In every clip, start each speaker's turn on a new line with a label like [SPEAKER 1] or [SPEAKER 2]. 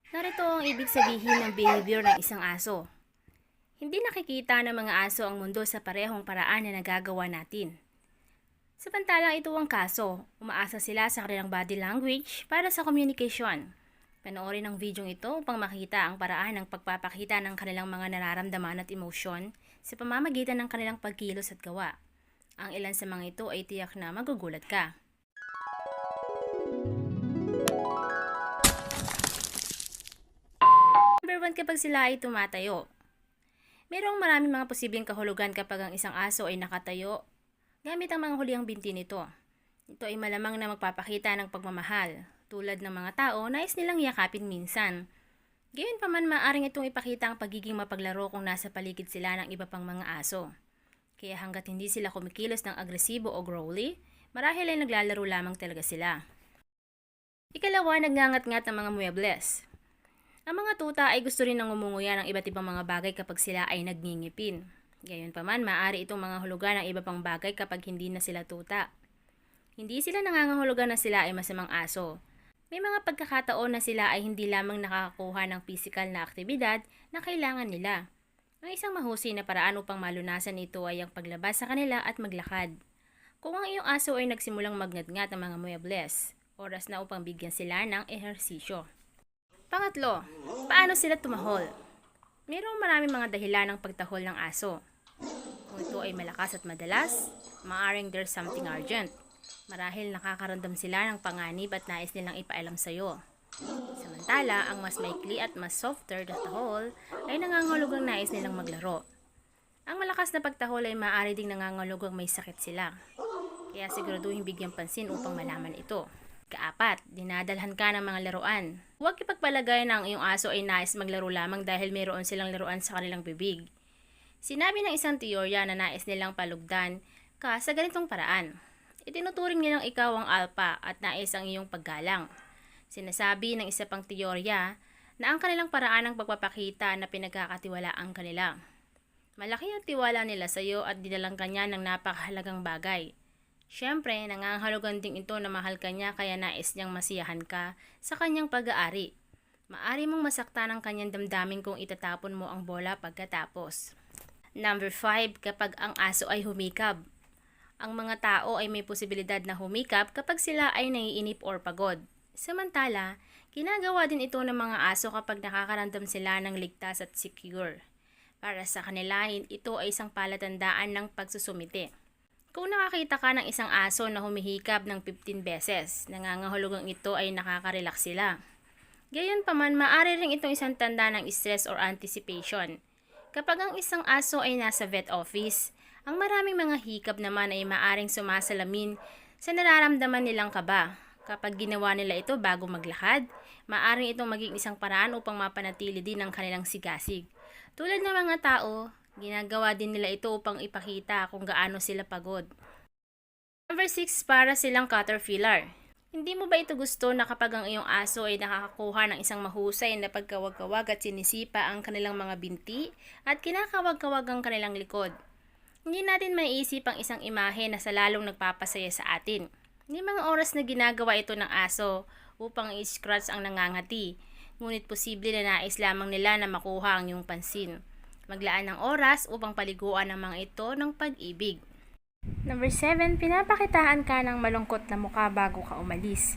[SPEAKER 1] Narito ang ibig sabihin ng behavior ng isang aso. Hindi nakikita ng mga aso ang mundo sa parehong paraan na nagagawa natin. Samantalang ito ang kaso, umaasa sila sa kanilang body language para sa communication. Panoorin ang video ito upang makita ang paraan ng pagpapakita ng kanilang mga nararamdaman at emosyon sa pamamagitan ng kanilang pagkilos at gawa. Ang ilan sa mga ito ay tiyak na magugulat ka. Number 1, kapag sila ay tumatayo. Merong maraming mga posibleng kahulugan kapag ang isang aso ay nakatayo gamit ang mga huliang binti nito. Ito ay malamang na magpapakita ng pagmamahal. Tulad ng mga tao, nais nilang yakapin minsan. Gayunpaman, maaaring itong ipakita ang pagiging mapaglaro kung nasa paligid sila ng iba pang mga aso. Kaya hanggat hindi sila kumikilos ng agresibo o growly, marahil ay naglalaro lamang talaga sila. Ikalawa, nagngangat-ngat ang mga muebles. Ang mga tuta ay gusto rin ng umunguya ng iba't ibang mga bagay kapag sila ay nagngingipin. Gayunpaman, maaari itong mga hulugan ng iba pang bagay kapag hindi na sila tuta. Hindi sila nangangahulugan na sila ay masamang aso. May mga pagkakataon na sila ay hindi lamang nakakakuha ng pisikal na aktibidad na kailangan nila. Ang isang mahusay na paraan upang malunasan ito ay ang paglabas sa kanila at maglakad. Kung ang iyong aso ay nagsimulang magngat-ngat ng mga muebles, oras na upang bigyan sila ng ehersisyo. Pangatlo, paano sila tumahol? Mayroong maraming mga dahilan ng pagtahol ng aso. Kung ito ay malakas at madalas, maaaring there's something urgent. Marahil nakakaramdam sila ng panganib at nais nilang ipaalam sa iyo. Samantala, ang mas maikli at mas softer na tahol ay nangangahulugang nais nilang maglaro. Ang malakas na pagtahol ay maaari ding nangangahulugang may sakit sila. Kaya siguraduhin bigyang pansin upang malaman ito. Kaapat, dinadalhan ka ng mga laruan. Huwag ipagpalagay na ang iyong aso ay nais maglaro lamang dahil mayroon silang laruan sa kanilang bibig. Sinabi ng isang teorya na nais nilang palugdan ka sa ganitong paraan. Itinuturing nilang ikaw ang alpha at nais ang iyong paggalang. Sinasabi ng isa pang teorya na ang kanilang paraan ng pagpapakita na pinagkakatiwalaan kanila. Malaki ang tiwala nila sa iyo at dinalang kanya ng napakahalagang bagay. Siyempre, nangangahulugan din ito na mahal kanya kaya nais niyang masiyahan ka sa kanyang pag-aari. Maari mong masaktan ang kanyang damdamin kung itatapon mo ang bola pagkatapos. Number 5, kapag ang aso ay humikab. Ang mga tao ay may posibilidad na humikab kapag sila ay naiinip or pagod. Samantala, ginagawa din ito ng mga aso kapag nakakaramdam sila ng ligtas at secure. Para sa kanila, ito ay isang palatandaan ng pagsusumite. Kung nakakita ka ng isang aso na humihikab ng 15 beses, nangangahulugang ito ay nakaka-relax sila. Gayunpaman, maaari ring itong isang tanda ng stress or anticipation. Kapag ang isang aso ay nasa vet office, ang maraming mga hikab naman ay maaring sumasalamin sa nararamdaman nilang kaba. Kapag ginawa nila ito bago maglakad, maaring itong maging isang paraan upang mapanatili din ang kanilang sigasig. Tulad ng mga tao, ginagawa din nila ito upang ipakita kung gaano sila pagod. Number 6, para silang caterpillar. Hindi mo ba ito gusto na kapag ang iyong aso ay nakakakuha ng isang mahusay na pagkawag-kawag at sinisipa ang kanilang mga binti at kinakawag-kawag ang kanilang likod? Hindi natin maiisip ang isang imahe na sa lalong nagpapasaya sa atin. May mga oras na ginagawa ito ng aso upang i-scratch ang nangangati, ngunit posible na nais lamang nila na makuha ang iyong pansin. Maglaan ng oras upang paliguan ang mga ito ng pag-ibig. Number 7, pinapakitaan ka ng malungkot na mukha bago ka umalis.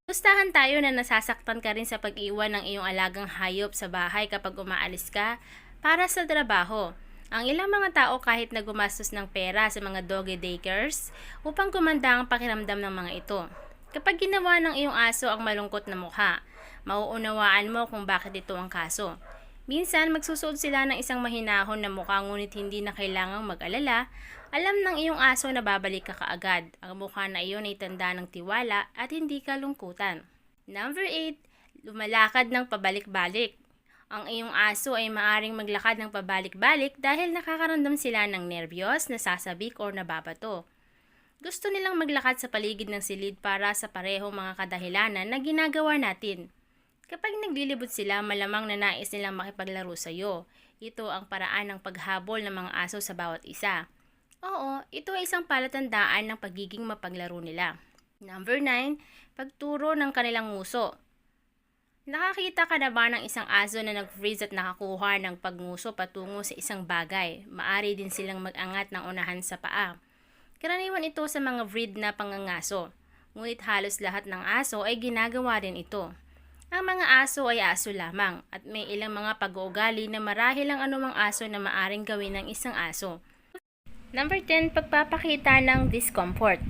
[SPEAKER 1] Gustahan tayo na nasasaktan ka rin sa pag-iwan ng iyong alagang hayop sa bahay kapag umaalis ka para sa trabaho. Ang ilang mga tao kahit na gumastos ng pera sa mga doggy daycares upang gumanda ang pakiramdam ng mga ito. Kapag ginawa ng iyong aso ang malungkot na mukha, mauunawaan mo kung bakit ito ang kaso. Minsan, magsusuot sila ng isang mahinahon na mukha ngunit hindi na kailangang mag-alala. Alam ng iyong aso na babalik ka kaagad. Ang mukha na iyon ay tanda ng tiwala at hindi kalungkutan. Number 8, lumalakad ng pabalik-balik. Ang iyong aso ay maaring maglakad ng pabalik-balik dahil nakakaramdam sila ng nerbiyos, nasasabik o nababato. Gusto nilang maglakad sa paligid ng silid para sa parehong mga kadahilanan na ginagawa natin. Kapag naglilibot sila, malamang na nais nilang makipaglaro sa iyo. Ito ang paraan ng paghabol ng mga aso sa bawat isa. Oo, ito ay isang palatandaan ng pagiging mapaglaro nila. Number 9, pagturo ng kanilang nguso. Nakakita ka na ba ng isang aso na nag-freeze at nakakuha ng pagnguso patungo sa isang bagay? Maari din silang mag-angat ng unahan sa paa. Karaniwan ito sa mga breed na pangangaso, ngunit halos lahat ng aso ay ginagawa rin ito. Ang mga aso ay aso lamang at may ilang mga pag-uugali na marahil ang anumang aso na maaring gawin ng isang aso. Number 10, pagpapakita ng discomfort.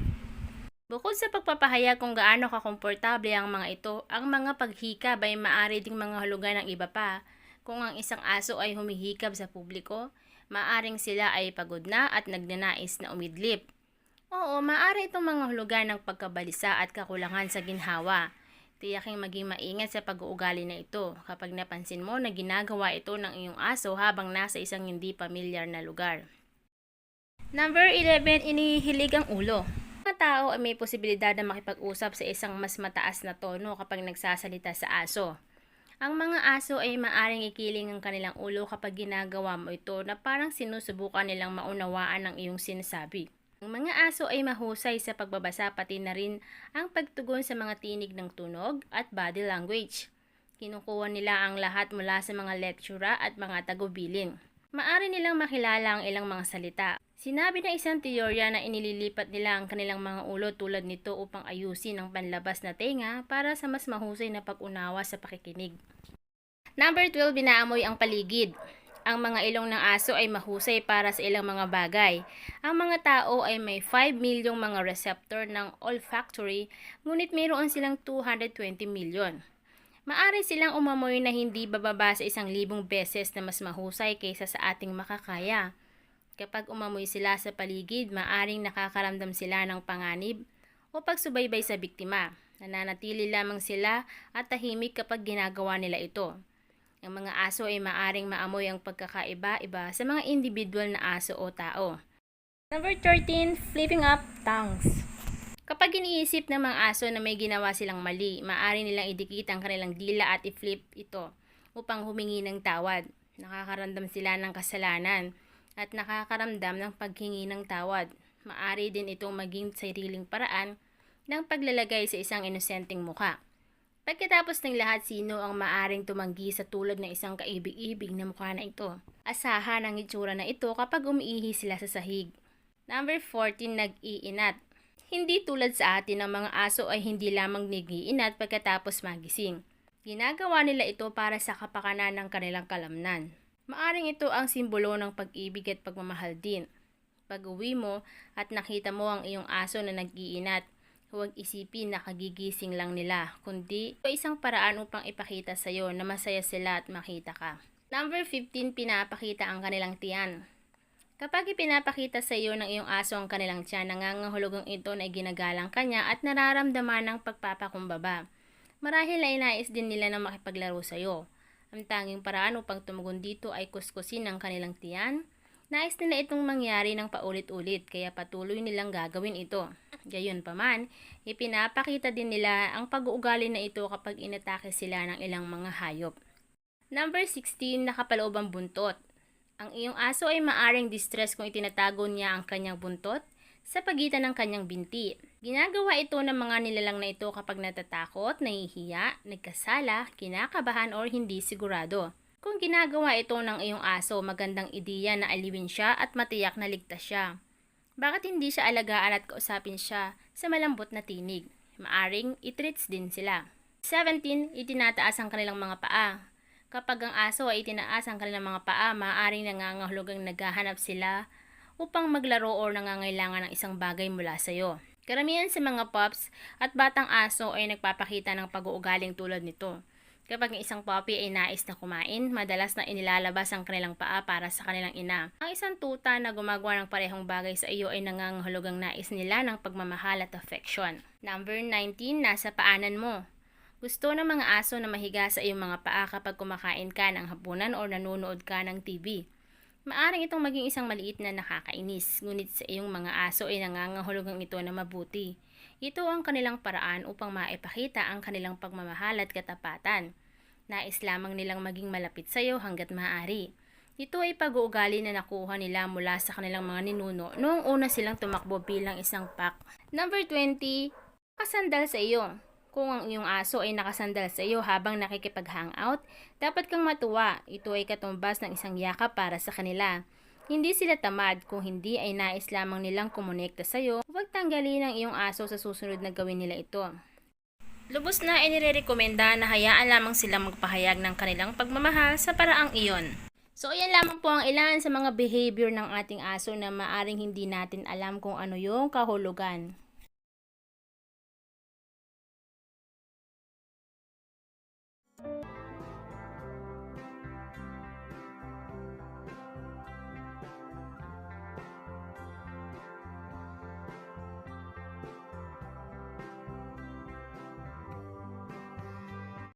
[SPEAKER 1] Bukod sa pagpapahayag kung gaano kakomportable ang mga ito, ang mga paghikab ay maaari ding mga hulugan ng iba pa. Kung ang isang aso ay humihikab sa publiko, maaring sila ay pagod na at nagnanais na umidlip. Oo, maaari itong mga hulugan ng pagkabalisa at kakulangan sa ginhawa. Tiyaking maging maingat sa pag-uugali na ito kapag napansin mo na ginagawa ito ng iyong aso habang nasa isang hindi pamilyar na lugar. Number 11, inihilig ang ulo. Mga tao ay may posibilidad na makipag-usap sa isang mas mataas na tono kapag nagsasalita sa aso. Ang mga aso ay maaring ikiling ang kanilang ulo kapag ginagawa mo ito na parang sinusubukan nilang maunawaan ang iyong sinasabi. Ang mga aso ay mahusay sa pagbabasa pati na rin ang pagtugon sa mga tinig ng tunog at body language. Kinukuha nila ang lahat mula sa mga lektura at mga tagubilin. Maaari nilang makilala ang ilang mga salita. Sinabi ng isang teorya na inililipat nila ang kanilang mga ulo tulad nito upang ayusin ang panlabas na tenga para sa mas mahusay na pag-unawa sa pakikinig. Number 12, binaamoy ang paligid. Ang mga ilong ng aso ay mahusay para sa ilang mga bagay. Ang mga tao ay may 5 milyong mga receptor ng olfactory, ngunit mayroon silang 220 milyon. Maari silang umamoy na hindi bababa sa 1,000 beses na mas mahusay kaysa sa ating makakaya. Kapag umamoy sila sa paligid, maaring nakakaramdam sila ng panganib o pagsubaybay sa biktima. Nananatili lamang sila at tahimik kapag ginagawa nila ito. Ang mga aso ay maaring maamoy ang pagkakaiba-iba sa mga individual na aso o tao. Number 13, flipping up tongues. Kapag iniisip ng mga aso na may ginawa silang mali, maaari nilang idikit ang kanilang dila at i-flip ito upang humingi ng tawad. Nakakaramdam sila ng kasalanan at nakakaramdam ng paghingi ng tawad. Maaari din itong maging sariling paraan ng paglalagay sa isang inosenteng muka. Pagkatapos ng lahat, sino ang maaring tumanggi sa tulad ng isang kaibig-ibig na mukha na ito? Asahan ang itsura na ito kapag umiihi sila sa sahig. Number 14, nag-iinat. Hindi tulad sa atin, ang mga aso ay hindi lamang nag-iinat pagkatapos magising. Ginagawa nila ito para sa kapakanan ng kanilang kalamnan. Maaring ito ang simbolo ng pag-ibig at pagmamahal din. Pag-uwi mo at nakita mo ang iyong aso na nag-iinat, huwag isipin na kagigising lang nila, kundi ito isang paraan upang ipakita sa iyo na masaya sila at makita ka. Number 15, pinapakita ang kanilang tiyan. Kapag ipinapakita sa iyo ng iyong aso ang kanilang tiyan, nangangahulugang ito na ginagalang kanya at nararamdaman ng pagpapakumbaba. Marahil ay nais din nila na makipaglaro sa iyo. Ang tanging paraan upang tumugon dito ay kuskusin ang kanilang tiyan. Nais nila itong mangyari ng paulit-ulit, kaya patuloy nilang gagawin ito. Gayunpaman, ipinapakita din nila ang pag-uugali na ito kapag inatake sila ng ilang mga hayop. Number 16, nakapaloob ang buntot. Ang iyong aso ay maaring distress kung itinatago niya ang kanyang buntot sa pagitan ng kanyang binti. Ginagawa ito ng mga nilalang na ito kapag natatakot, nahihiya, nagkasala, kinakabahan o hindi sigurado. Kung ginagawa ito ng iyong aso, magandang ideya na aliwin siya at matiyak na ligtas siya. Bakit hindi siya alagaan at kausapin siya sa malambot na tinig? Maaring i-treats din sila. 17, itinataas ang kanilang mga paa. Kapag ang aso ay itinaas ang kanilang mga paa, maaaring nangangahulugang naghahanap sila upang maglaro o nangangailangan ng isang bagay mula sa iyo. Karamihan sa mga pups at batang aso ay nagpapakita ng pag-uugaling tulad nito. Kapag ang isang puppy ay nais na kumain, madalas na inilalabas ang kanilang paa para sa kanilang ina. Ang isang tuta na gumagawa ng parehong bagay sa iyo ay nangangahulugang nais nila ng pagmamahal at affection. Number 19, nasa paanan mo. Gusto ng mga aso na mahiga sa iyong mga paa kapag kumakain ka ng hapunan o nanonood ka ng TV. Maaring itong maging isang maliit na nakakainis, ngunit sa iyong mga aso ay nangangahulugang ito na mabuti. Ito ang kanilang paraan upang maipakita ang kanilang pagmamahal at katapatan. Nais lamang nilang maging malapit sa iyo hanggat maaari. Ito ay pag-uugali na nakuha nila mula sa kanilang mga ninuno noong una silang tumakbo bilang isang pack. Number 20, kasandal sa iyo. Kung ang iyong aso ay nakasandal sa iyo habang nakikipag-hangout, dapat kang matuwa. Ito ay katumbas ng isang yakap para sa kanila. Hindi sila tamad, kung hindi ay nais lamang nilang kumonekta sa iyo. Huwag tanggalin ang iyong aso sa susunod na gawin nila ito. Lubos na inirekomenda na hayaan lamang silang magpahayag ng kanilang pagmamahal sa paraang iyon. So, ayan lamang po ang ilan sa mga behavior ng ating aso na maaring hindi natin alam kung ano yung kahulugan.